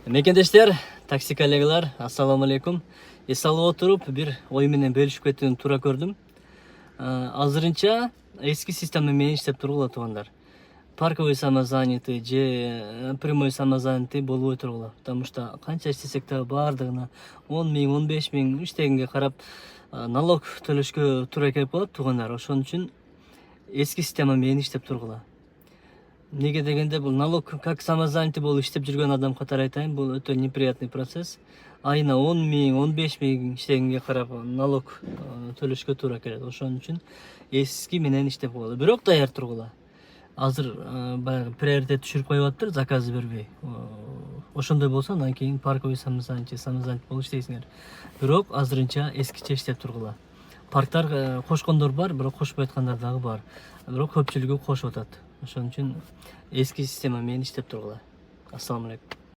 Мекендештер, такси коллегалар, ассаламу алейкум. Эс алып отуруп, бир ой менен бөлүшүп кетүүнү туура көрдүм. Азырынча эски система менен иштеп тургула туугандар. Парковый самозанятый же прямой самозанятый болбой тургула. Потому что канча иштесек да баардыгына 10 миң, 15 миң иштегенге карап налог төлөшкө туура келип калат туугандар. Ошон үчүн эски система менен иштеп тургула. Неге дегенде бул налог как самозанятый болуп иштеп жүргөн адам катары айтайын, бул өтө неприятный процесс. Айына 10 миң, 15 миң иштегенге карап налог төлөшкө туура келет. Ошон үчүн эски менен иштеп койгула. Бирок даяр тургула. Азыр баягы приоритет түшүрүп коюп атыптыр, заказ бербей. Ошондой болсо андан кийин парковый самозанятый болуп иштейсиңер. Бирок азырынча эскиче иштеп тургула. Парктар кошкондор бар, бирок кошпой аткандар дагы бар. Бирок көпчүлүгү кошуп атат. Ошон үчүн эски система менен иштеп тургула. Ассаламу алейкум.